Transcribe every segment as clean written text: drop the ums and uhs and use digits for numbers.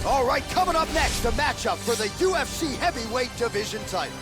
All right, coming up next, a matchup for the UFC heavyweight division title.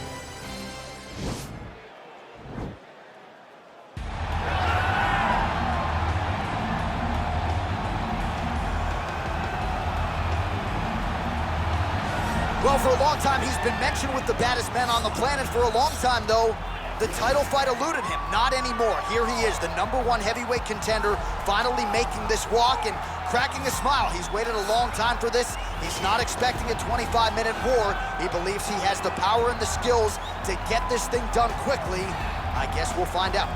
Well, for a long time, he's been mentioned with the baddest men on the planet. For a long time, though, the title fight eluded him. Not anymore. Here he is, the #1 heavyweight contender, finally making this walk and cracking a smile. He's waited a long time for this. He's not expecting a 25-minute war. He believes he has the power and the skills to get this thing done quickly. I guess we'll find out.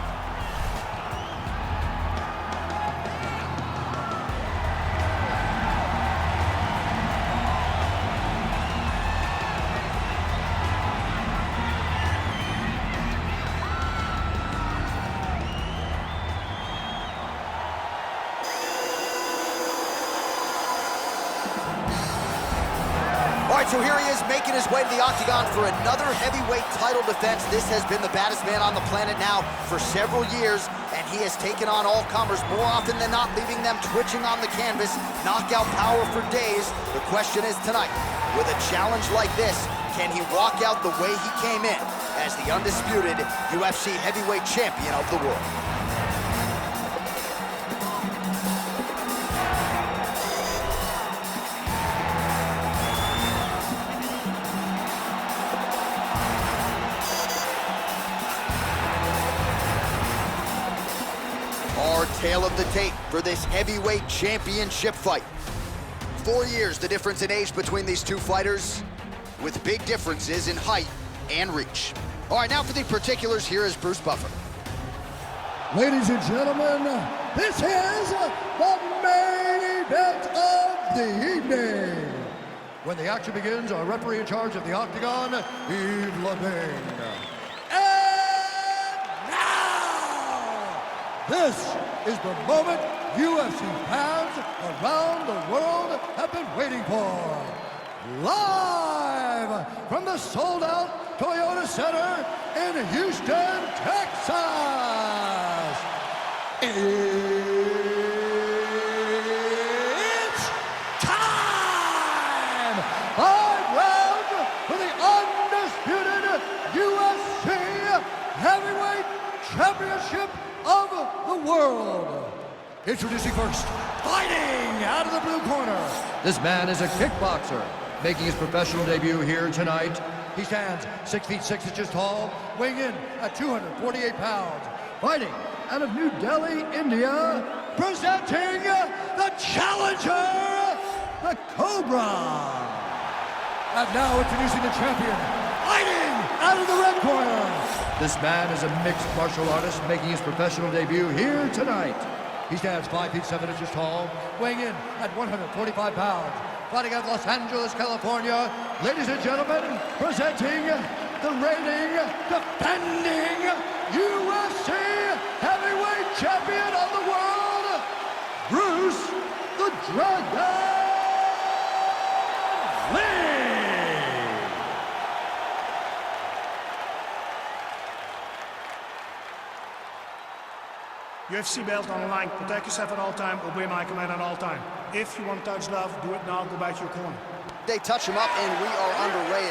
So here he is making his way to the octagon for another heavyweight title defense. This has been the baddest man on the planet now for several years, and he has taken on all comers more often than not, leaving them twitching on the canvas, knockout power for days. The question is tonight, with a challenge like this, can he walk out the way he came in as the undisputed UFC heavyweight champion of the world? Tale of the tape for this heavyweight championship fight. 4 years the difference in age between these two fighters, with big differences in height and reach. All right, now for the particulars, here is Bruce Buffer. Ladies and gentlemen, this is the main event of the evening. When the action begins, our referee in charge of the octagon, Yves Levine. And now, this is the moment UFC fans around the world have been waiting for. Live from the sold-out Toyota Center in Houston, Texas. It's time! 5 rounds for the undisputed UFC Heavyweight Championship of the world. Introducing first, fighting out of the blue corner. This man is a kickboxer, making his professional debut here tonight. He stands 6 feet 6 inches tall, weighing in at 248 pounds. Fighting out of New Delhi, India, presenting the challenger, the Cobra. And now introducing the champion, fighting out of the red corner. This man is a mixed martial artist, making his professional debut here tonight. He stands 5 feet 7 inches tall, weighing in at 145 pounds. Fighting out of Los Angeles, California, ladies and gentlemen, presenting the reigning, defending UFC heavyweight champion of the world, Bruce the Dragon Lee. UFC belt on the line. Protect yourself at all time. Obey my command at all time. If you want to touch love, do it now. Go back to your corner. They touch him up, and we are underway.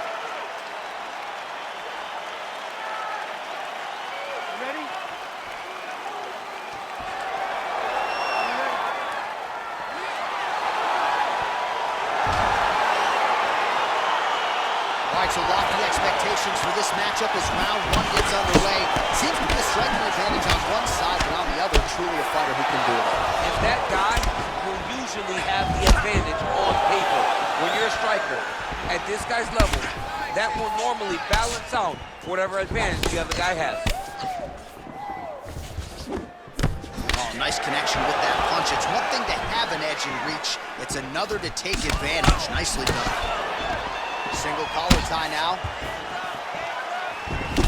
Ready? All right, so lofty expectations for this matchup as round 1 gets underway. Seems to be a striking advantage on one side, but on the other, truly a fighter who can do it all. And that guy will usually have the advantage on paper. When you're a striker, at this guy's level, that will normally balance out whatever advantage the other guy has. Oh, nice connection with that punch. It's one thing to have an edge and reach. It's another to take advantage. Nicely done. Single collar tie now.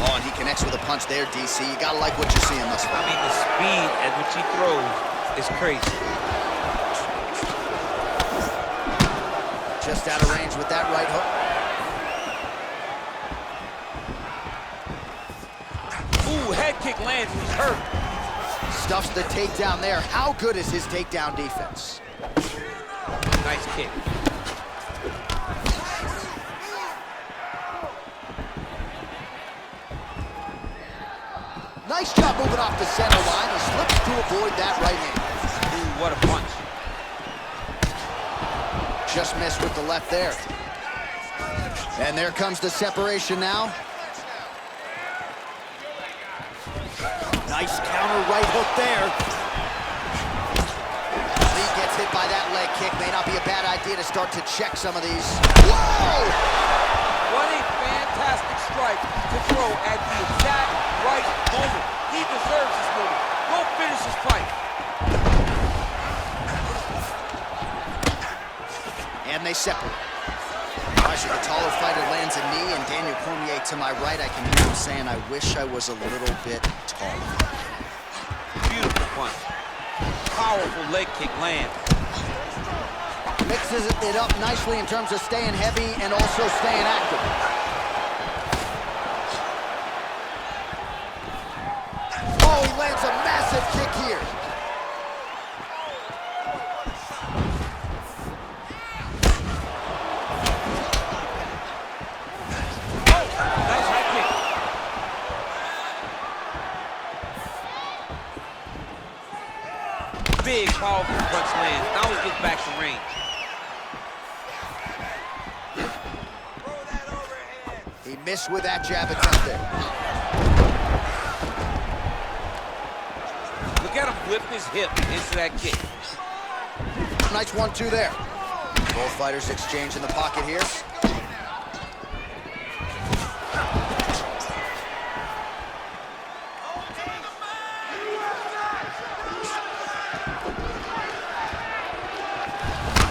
Oh, and he connects with a punch there, DC. You gotta like what you're seeing thus far. I mean, the speed at which he throws is crazy. Just out of range with that right hook. Ooh, head kick lands, he's hurt. Stuffs the takedown there. How good is his takedown defense? Nice kick. Nice job moving off the center line. He slips to avoid that right hand. Ooh, what a punch. Just missed with the left there. And there comes the separation now. Nice counter right hook there. Lee gets hit by that leg kick. May not be a bad idea to start to check some of these. Whoa! What a fantastic strike to throw at the exact right moment. He deserves this moment. Go finish his fight. And they separate. Watching the taller fighter lands a knee, and Daniel Cormier to my right, I can hear him saying, I wish I was a little bit taller. Beautiful punch. Powerful leg kick lands. Mixes it up nicely in terms of staying heavy and also staying active. Oh, he lands a massive kick here. Nice high kick. Big, powerful punch lands. Now he gets back to range. He missed with that jab attempt there. Look at him whip his hip into that kick. Nice 1-2 there. Both fighters exchange in the pocket here.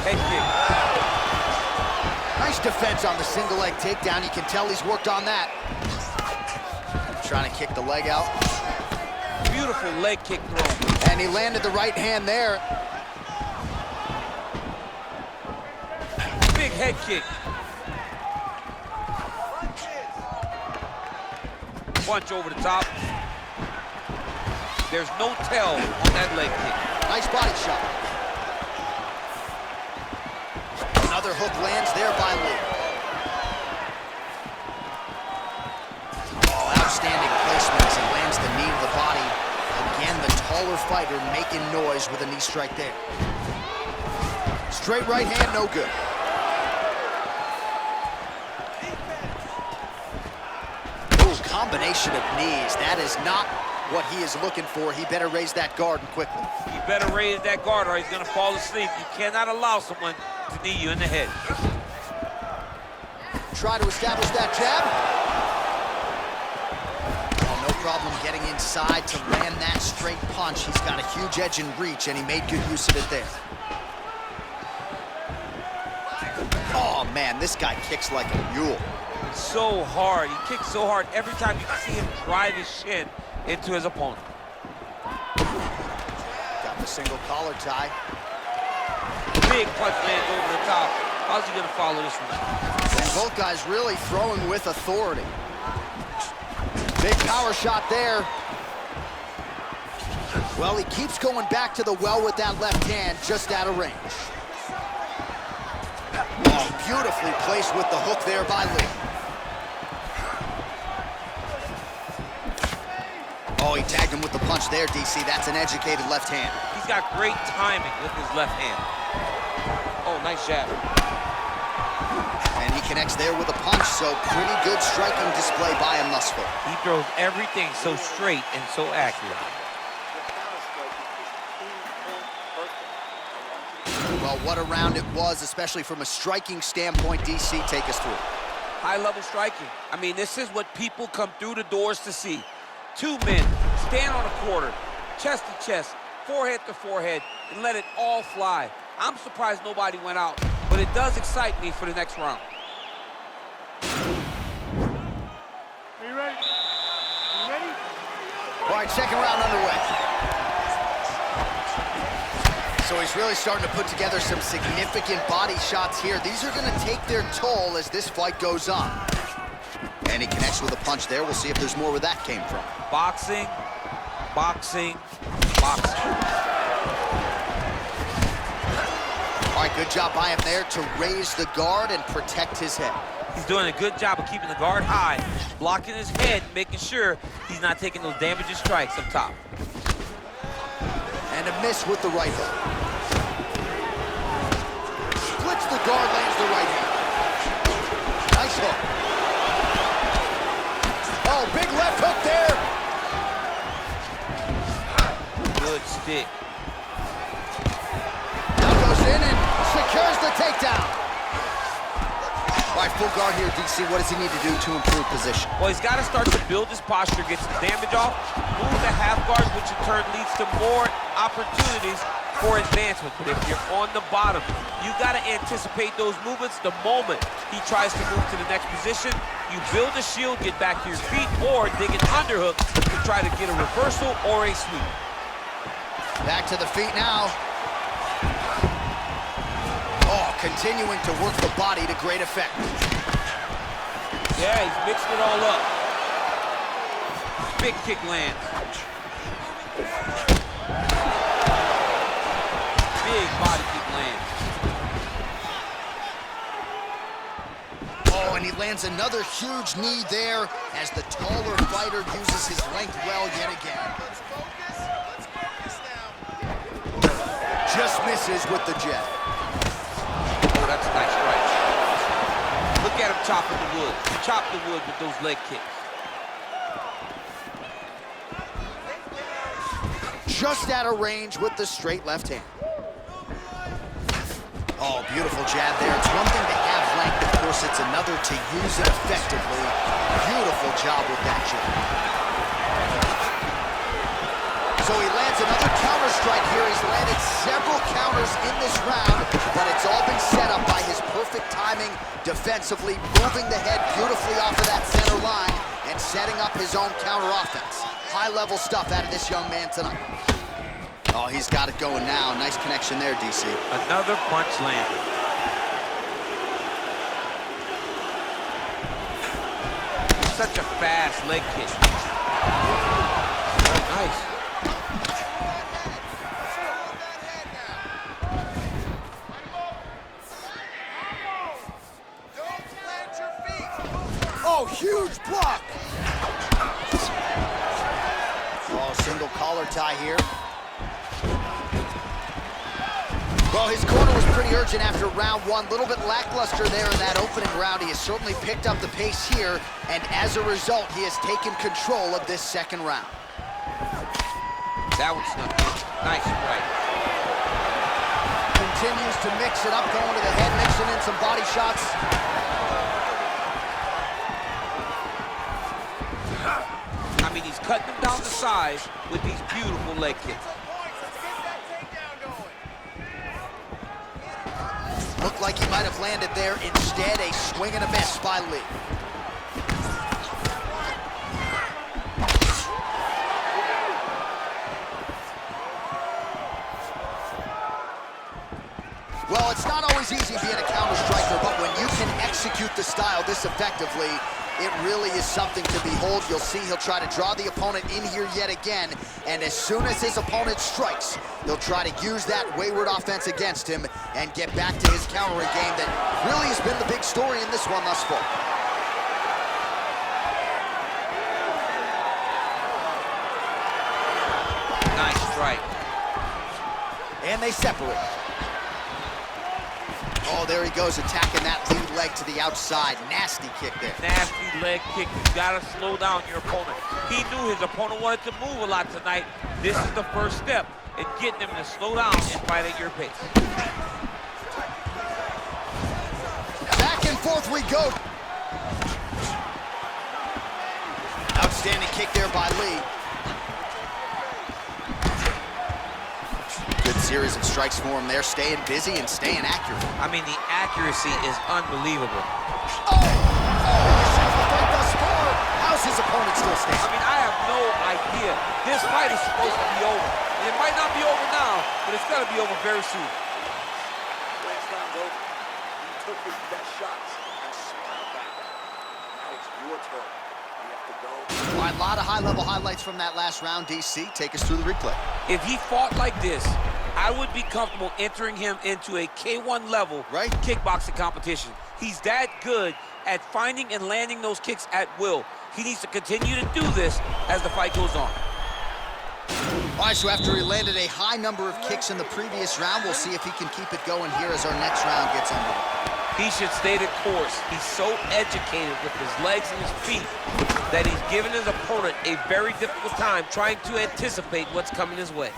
Head kick. Nice defense on the single leg takedown. You can tell he's worked on that. Trying to kick the leg out. Beautiful leg kick throw. And he landed the right hand there. Big head kick. Punch over the top. There's no tell on that leg kick. Nice body shot. Another hook lands there by Lee. Oh, outstanding placement as he lands the knee to the body. Again, the taller fighter making noise with a knee strike there. Straight right hand, no good. Oh, combination of knees. That is not what he is looking for. He better raise that guard quickly. You better raise that guard or he's gonna fall asleep. You cannot allow someone to knee you in the head. Try to establish that jab. Oh, no problem getting inside to land that straight punch. He's got a huge edge in reach, and he made good use of it there. Oh, man, this guy kicks like a mule. So hard. He kicks so hard every time you see him drive his shin into his opponent. Got the single collar tie. Big punch lands over the top. How's he gonna follow this one? And both guys really throwing with authority. Big power shot there. Well, he keeps going back to the well with that left hand, just out of range. Oh, beautifully placed with the hook there by Lee. Oh, he tagged him with the punch there, DC. That's an educated left hand. He's got great timing with his left hand. Oh, nice jab. And he connects there with a punch, so pretty good striking display by him thus far. He throws everything so straight and so accurate. Well, what a round it was, especially from a striking standpoint. DC, take us through. High-level striking. I mean, this is what people come through the doors to see. Two men stand on a quarter, chest to chest, forehead to forehead, and let it all fly. I'm surprised nobody went out, but it does excite me for the next round. Are you ready? Are you ready? All right, second round underway. So he's really starting to put together some significant body shots here. These are going to take their toll as this fight goes on. And he connects with a punch there. We'll see if there's more where that came from. Boxing, boxing, boxing. All right, good job by him there to raise the guard and protect his head. He's doing a good job of keeping the guard high, blocking his head, making sure he's not taking those damaging strikes up top. And a miss with the right hook. Splits the guard, lands the right hand. Nice hook. Oh, big left hook there. Good stick. Now goes in and secures the takedown. All right, full guard here, DC. What does he need to do to improve position? Well, he's got to start to build his posture, get some damage off, move the half guard, which in turn leads to more opportunities for advancement. But if you're on the bottom, you got to anticipate those movements the moment he tries to move to the next position. You build a shield, get back to your feet, or dig an underhook to try to get a reversal or a sweep. Back to the feet now. Oh, continuing to work the body to great effect. Yeah, he's mixing it all up. Big kick lands. Big body kick lands. Oh, and he lands another huge knee there as the taller fighter uses his length well yet again. Just misses with the jab. Oh, that's a nice strike. Look at him chopping the wood. Chop the wood with those leg kicks. Just out of range with the straight left hand. Oh, beautiful jab there. It's one thing to have length, of course, it's another to use it effectively. Beautiful job with that jab. So he lands another counter strike here. He's landed several counters in this round, but it's all been set up by his perfect timing defensively, moving the head beautifully off of that center line and setting up his own counter offense. High-level stuff out of this young man tonight. Oh, he's got it going now. Nice connection there, DC. Another punch landed. Such a fast leg kick. Nice. Oh, huge block. Oh, single collar tie here. Well, his corner was pretty urgent after round one. A little bit lackluster there in that opening round. He has certainly picked up the pace here, and as a result, he has taken control of this second round. That one's not good. Nice strike. Continues to mix it up, going to the head, mixing in some body shots. I mean, he's cutting them down the sides with these beautiful leg kicks. Looked like he might have landed there. Instead, a swing and a miss by Lee. Well, it's not always easy being a counter striker, but when you can execute the style this effectively, it really is something to behold. You'll see he'll try to draw the opponent in here yet again, and as soon as his opponent strikes, he'll try to use that wayward offense against him and get back to his countering game that really has been the big story in this one thus far. Nice strike. And they separate. Oh, there he goes, attacking that lead leg to the outside. Nasty kick there. Nasty leg kick. You gotta slow down your opponent. He knew his opponent wanted to move a lot tonight. This is the first step in getting him to slow down and fight at your pace. Back and forth we go. Outstanding kick there by Lee. Good series of strikes for him there, staying busy and staying accurate. I mean, the accuracy is unbelievable. Oh, thus far. How's his opponent still standing? I mean, I have no idea. This fight is supposed to be over. It might not be over now, but it's gonna be over very soon. Last round's over. He took his best shots and smiled back. Now it's your turn. You have to go. All right, a lot of high-level highlights from that last round, DC. Take us through the replay. If he fought like this I would be comfortable entering him into a K1 level kickboxing competition. He's that good at finding and landing those kicks at will. He needs to continue to do this as the fight goes on. All right, so after he landed a high number of kicks in the previous round, we'll see if he can keep it going here as our next round gets underway. He should stay the course. He's so educated with his legs and his feet that he's given his opponent a very difficult time trying to anticipate what's coming his way.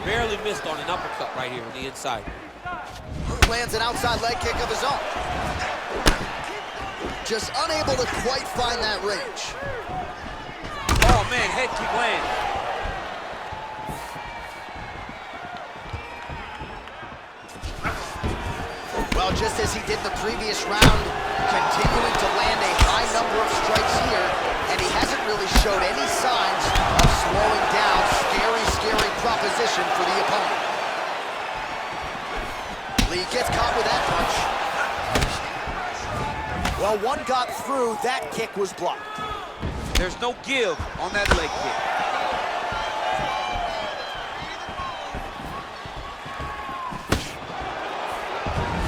Barely missed on an uppercut right here on the inside. Lands an outside leg kick of his own. Just unable to quite find that range. Oh man, head kick lands. Well, just as he did the previous round, continuing to land a high number of strikes here, and he hasn't really showed any signs of slowing down. Scary, scary proposition for the opponent. Lee gets caught with that punch. Well, one got through. That kick was blocked. There's no give on that leg kick.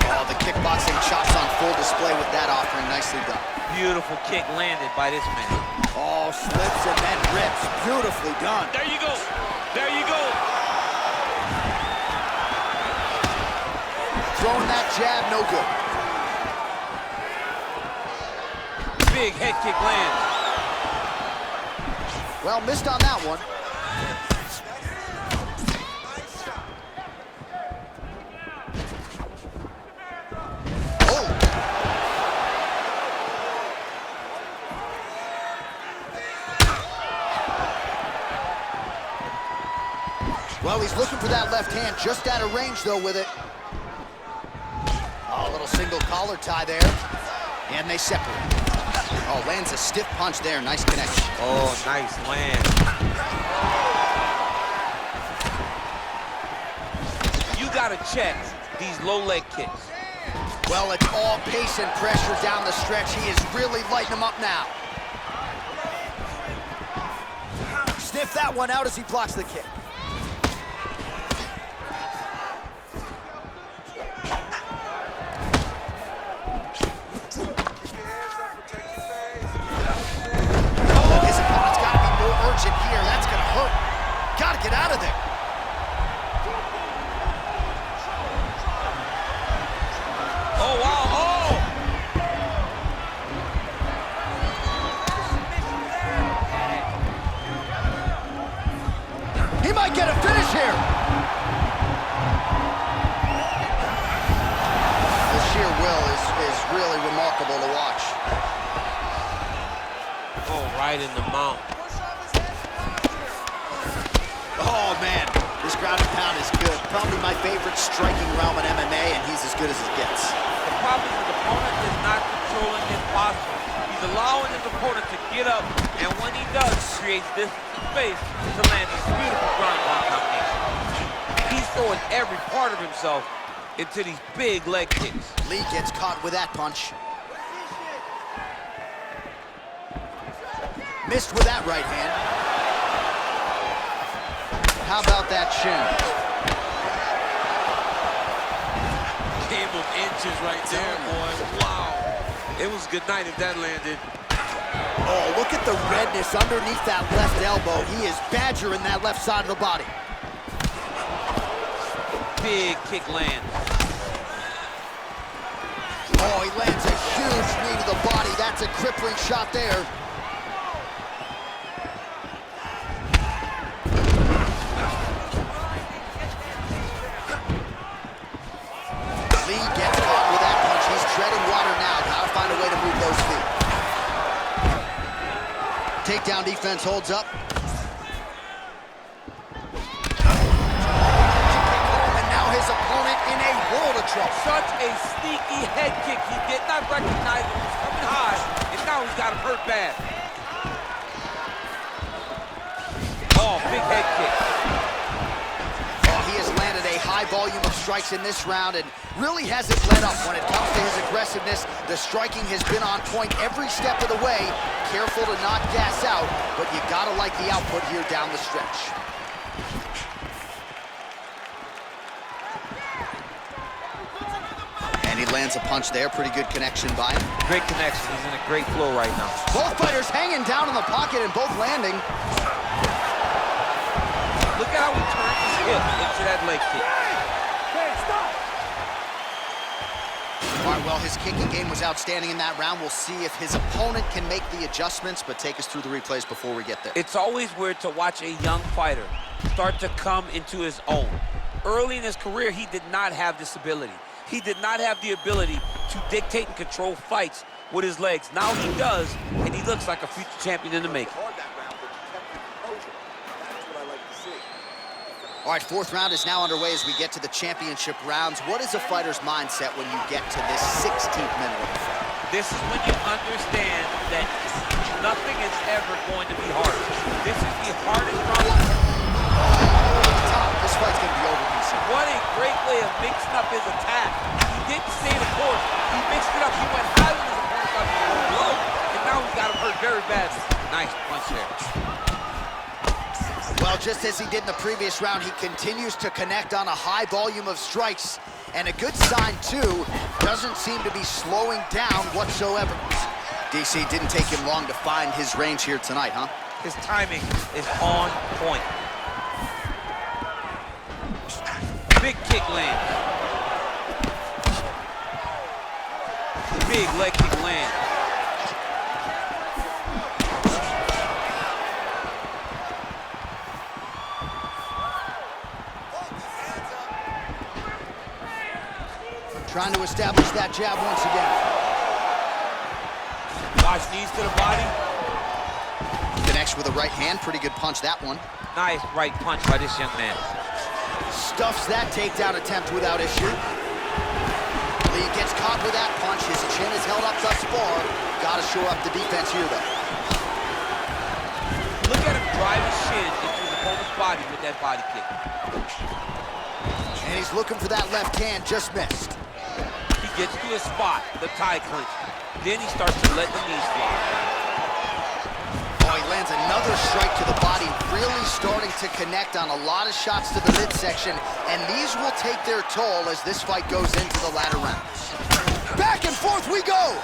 Oh, the kickboxing chops on full display with that offering. Nicely done. Beautiful kick landed by this man. Oh, slips and then rips. Beautifully done. There you go. There you go. Throwing that jab, no good. Big head kick lands. Well, missed on that one. Oh! Well, he's looking for that left hand, just out of range, though, with it. Oh, a little single collar tie there. And they separate. Oh, lands a stiff punch there. Nice connection. Oh, nice land. You gotta check these low leg kicks. Well, it's all pace and pressure down the stretch. He is really lighting them up now. Sniff that one out as he blocks the kick. Here, that's gonna hurt. Gotta get out of there. Oh, wow, oh! He might get a finish here. The sheer will is really remarkable to watch. Oh, right in the mouth. Oh, man, this ground and pound is good. Probably my favorite striking realm in MMA, and he's as good as it gets. The problem is his opponent is not controlling his posture. He's allowing his opponent to get up, and when he does, creates this space to land this beautiful ground and pound combination. He's throwing every part of himself into these big leg kicks. Lee gets caught with that punch. Missed with that right hand. How about that shin? Game of inches right there, boy. Wow. It was good night if that landed. Oh, look at the redness underneath that left elbow. He is badgering that left side of the body. Big kick land. Oh, he lands a huge knee to the body. That's a crippling shot there. Takedown defense holds up. And now his opponent in a world of trouble. Such a sneaky head kick. He did not recognize it was coming high, and now he's got him hurt bad. Oh, big head kick. Oh, he has landed a high volume of strikes in this round and really hasn't let up when it comes to his aggressiveness. The striking has been on point every step of the way. Careful to not gas out, but you gotta like the output here down the stretch. And he lands a punch there. Pretty good connection by him. Great connection. He's in a great flow right now. Both fighters hanging down in the pocket and both landing. Look at how he turns his hip into that leg kick. Hey, stop! All right, well, his kicking game was outstanding in that round. We'll see if his opponent can make the adjustments, but take us through the replays before we get there. It's always weird to watch a young fighter start to come into his own. Early in his career, he did not have this ability. He did not have the ability to dictate and control fights with his legs. Now he does, and he looks like a future champion in the making. All right, fourth round is now underway as we get to the championship rounds. What is a fighter's mindset when you get to this 16th minute of the fight? This is when you understand that nothing is ever going to be hard. This is the hardest round. This fight's going to be over, DC. What a great way of mixing up his attack. He didn't stay the course. He mixed it up. He went high with his opponent, got him low, and now he got him hurt very badly. Nice punch there. Well, just as he did in the previous round, he continues to connect on a high volume of strikes. And a good sign, too, doesn't seem to be slowing down whatsoever. DC, didn't take him long to find his range here tonight, huh? His timing is on point. Big kick lands. Big leg kick lands. Trying to establish that jab once again. Watch knees to the body. Connects with a right hand. Pretty good punch, that one. Nice right punch by this young man. Stuffs that takedown attempt without issue. Lee gets caught with that punch. His chin is held up thus far. Gotta shore up the defense here, though. Look at him drive his shin into his opponent's body with that body kick. And he's looking for that left hand, just missed. He gets to his spot, the tie clinch. Then he starts to let the knees fly. Oh, he lands another strike to the body, really starting to connect on a lot of shots to the midsection, and these will take their toll as this fight goes into the latter rounds. Back and forth we go!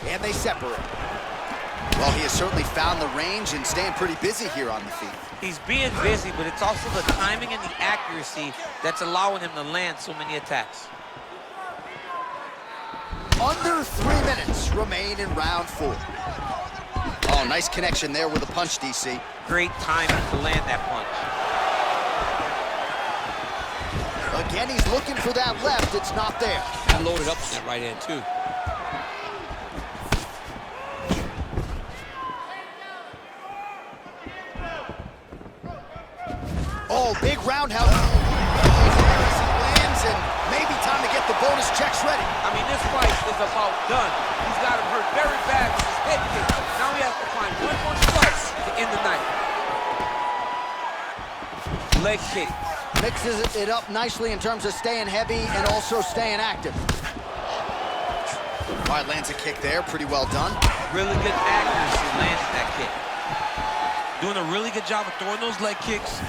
And they separate. Well, he has certainly found the range and staying pretty busy here on the feet. He's being busy, but it's also the timing and the accuracy that's allowing him to land so many attacks. Under 3 minutes remain in round 4. Oh, nice connection there with a punch, DC. Great timing to land that punch. Again, he's looking for that left. It's not there. He loaded up with that right hand, too. Oh, big roundhouse. Lands, and maybe time to get the bonus checks ready. I mean, this fight is about done. He's got him hurt very bad with his head kick. Now he has to find one more strike to end the night. Leg kick. Mixes it up nicely in terms of staying heavy and also staying active. All right, lands a kick there. Pretty well done. Really good accuracy landing that kick. Doing a really good job of throwing those leg kicks.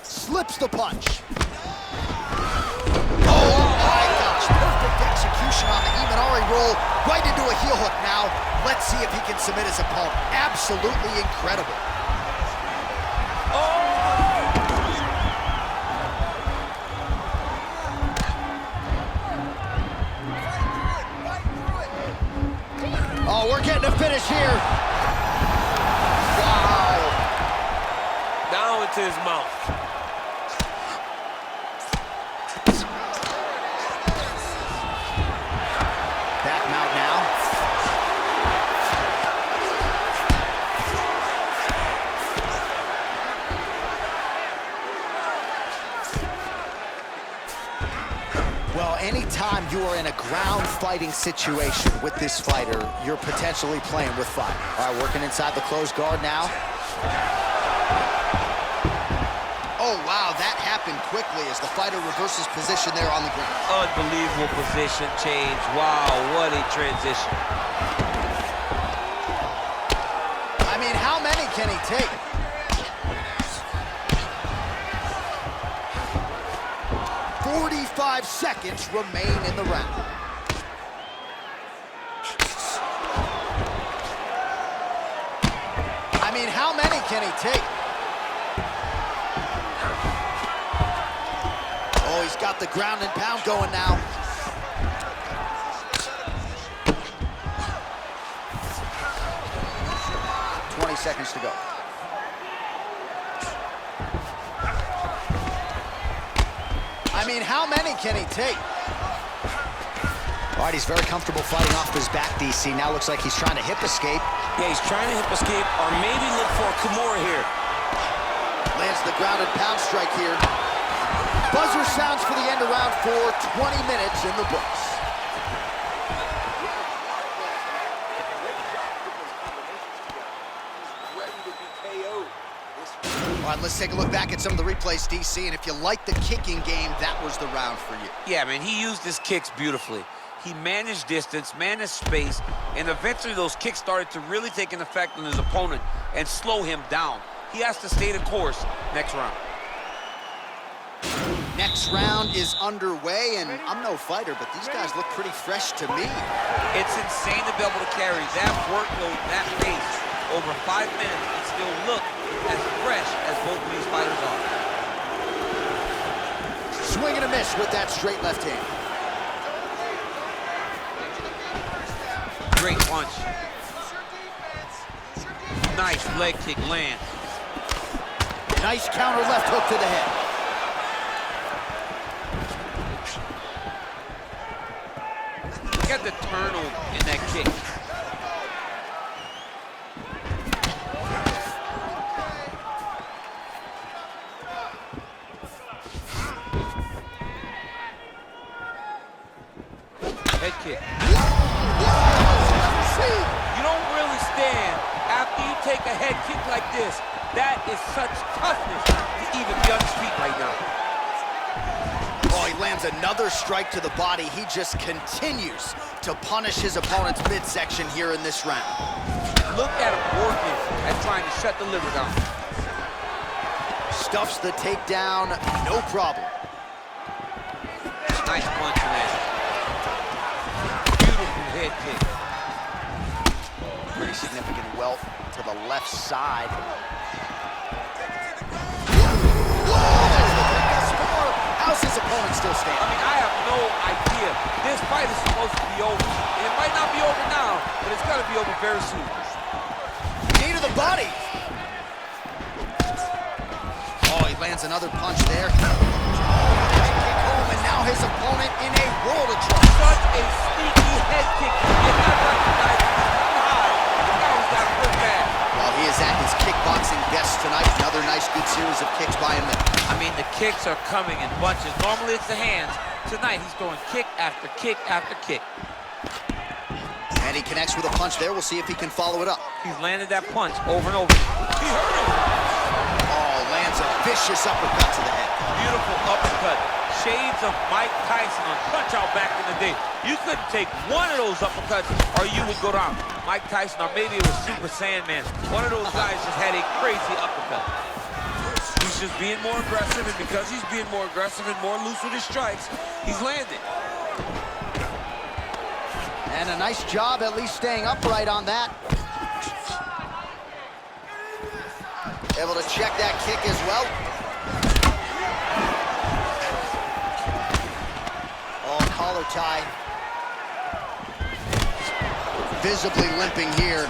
Slips the punch. Oh my gosh, perfect execution on the Imanari roll, right into a heel hook now. Let's see if he can submit his opponent. Absolutely incredible. Oh, we're getting a finish here. Wow. Down into his mouth. Back mount now. Well, anytime you are in a ground fighting situation with this fighter, you're potentially playing with fire. All right, working inside the closed guard now. Oh, wow, that happened quickly as the fighter reverses position there on the ground. Unbelievable position change. Wow, what a transition. I mean, how many can he take? 45 seconds remain in the round. I mean, how many can he take? Oh, he's got the ground and pound going now. Seconds to go. I mean, how many can he take? All right, he's very comfortable fighting off his back, DC. Now looks like he's trying to hip escape. Yeah, he's trying to hip escape or maybe look for a Kimura here. Lands the ground and pound strike here. Buzzer sounds for the end of round 4, 20 minutes in the books. All right, let's take a look back at some of the replays, DC, and if you like the kicking game, that was the round for you. Yeah, man, he used his kicks beautifully. He managed distance, managed space, and eventually those kicks started to really take an effect on his opponent and slow him down. He has to stay the course next round. Next round is underway, and I'm no fighter, but these guys look pretty fresh to me. It's insane to be able to carry that workload, that pace, over 5 minutes and still look as fresh as both of these fighters are. Swing and a miss with that straight left hand. Great punch. Nice leg kick lands. Nice counter left hook to the head. Look at the turnover in that kick. Head kick. You don't really stand after you take a head kick like this. That is such toughness to even be on his feet right now. Oh, he lands another strike to the body. He just continues to punish his opponent's midsection here in this round. Look at him working at trying to shut the liver down. Stuffs the takedown, no problem. Nice punch there. Beautiful head kick. Pretty significant welt to the left side. How's his opponent still standing? I mean, I have no idea. This fight is supposed to be over. And it might not be over now, but it's gonna be over very soon. Knee to the body. Oh, he lands another punch there. Kick home, and now his opponent in a world of trouble. Such a sneaky head kick. You have to recognize he's too high. The guy was got good bad. Well, he is at his kickboxing best tonight. Another nice, good series of kicks by him there. I mean, the kicks are coming in bunches. Normally it's the hands. Tonight he's throwing kick after kick after kick. And he connects with a punch there. We'll see if he can follow it up. He's landed that punch over and over. He hurt him. Oh, lands a vicious uppercut to the head. Beautiful uppercut. Shades of Mike Tyson on Punch-Out back in the day. You couldn't take one of those uppercuts or you would go down. Mike Tyson, or maybe it was Super Sandman. One of those guys just had a crazy uppercut. He's just being more aggressive, and because he's being more aggressive and more loose with his strikes, he's landing. And a nice job at least staying upright on that. Able to check that kick as well. Oh, collar tie. Visibly limping here.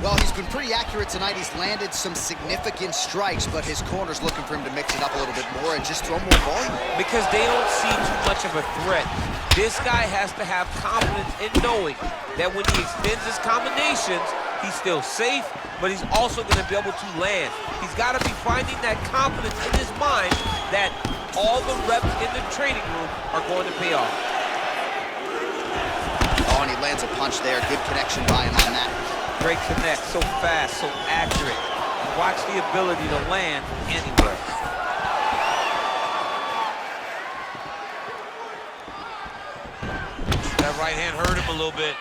Well, he's been pretty accurate tonight. He's landed some significant strikes, but his corner's looking for him to mix it up a little bit more and just throw more volume. Because they don't see too much of a threat. This guy has to have confidence in knowing that when he extends his combinations, he's still safe, but he's also going to be able to land. He's got to be finding that confidence in his mind that all the reps in the training room are going to pay off. Oh, and he lands a punch there. Good connection by him on that. Great connect, so fast, so accurate. Watch the ability to land anywhere. That right hand hurt him a little bit.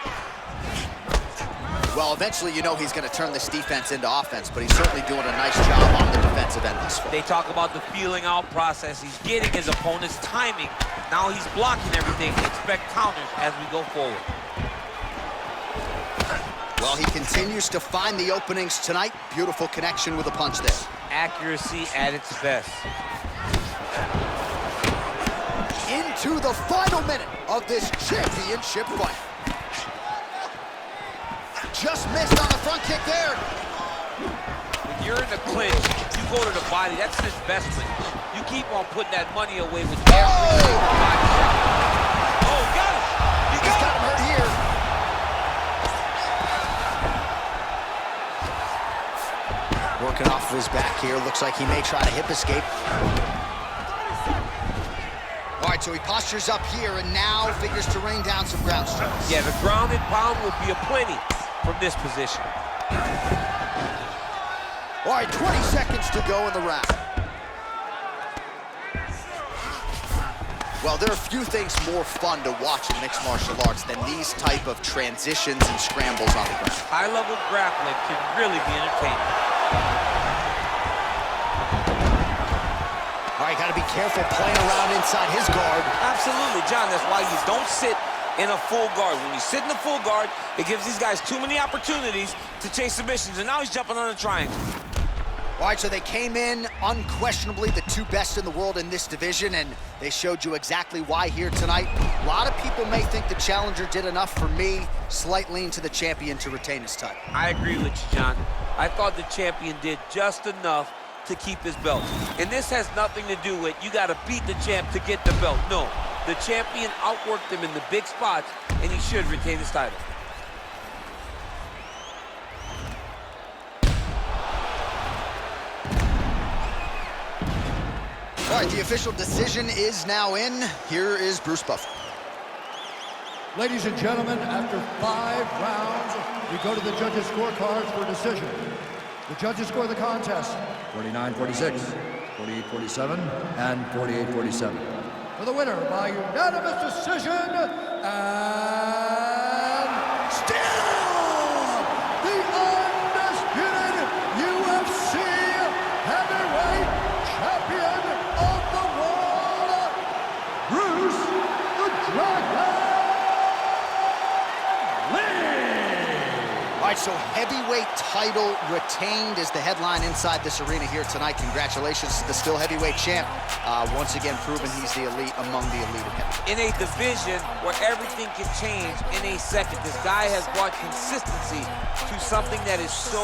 Well, eventually, you know he's going to turn this defense into offense, but he's certainly doing a nice job on the defensive end this far. They talk about the feeling out process. He's getting his opponent's timing. Now he's blocking everything. Expect counters as we go forward. Well, he continues to find the openings tonight. Beautiful connection with a punch there. Accuracy at its best. Into the final minute of this championship fight. Just missed on the front kick there. When you're in the clinch, you go to the body. That's an investment. You keep on putting that money away with every single body shot. Oh, got him! He got him hurt here. Working off of his back here. Looks like he may try to hip escape. All right, so he postures up here and now figures to rain down some ground strikes. Yeah, the ground and pound will be a plenty from this position. All right, 20 seconds to go in the round. Well, there are few things more fun to watch in mixed martial arts than these type of transitions and scrambles on the ground. High-level grappling can really be entertaining. All right, got to be careful playing around inside his guard. Absolutely, John. That's why you don't sit in a full guard. When you sit in a full guard, it gives these guys too many opportunities to chase submissions, and now he's jumping on a triangle. All right, so they came in unquestionably the two best in the world in this division, and they showed you exactly why here tonight. A lot of people may think the challenger did enough. For me, slight lean to the champion to retain his title. I agree with you, John. I thought the champion did just enough to keep his belt. And this has nothing to do with you got to beat the champ to get the belt. No, the champion outworked him in the big spots, and he should retain his title. All right, the official decision is now in. Here is Bruce Buffer. Ladies and gentlemen, after 5 rounds, we go to the judges' scorecards for decision. The judges score the contest 49-46, 48-47, and 48-47. for the winner by unanimous decision, and still the undisputed UFC heavyweight champion of the world, Bruce the Dragon Lee. All right, so heavyweight title retained is the headline inside this arena here tonight. Congratulations to the still heavyweight champ. Once again, proven he's the elite among the elite of heavyweight. In a division where everything can change in a second, this guy has brought consistency to something that is so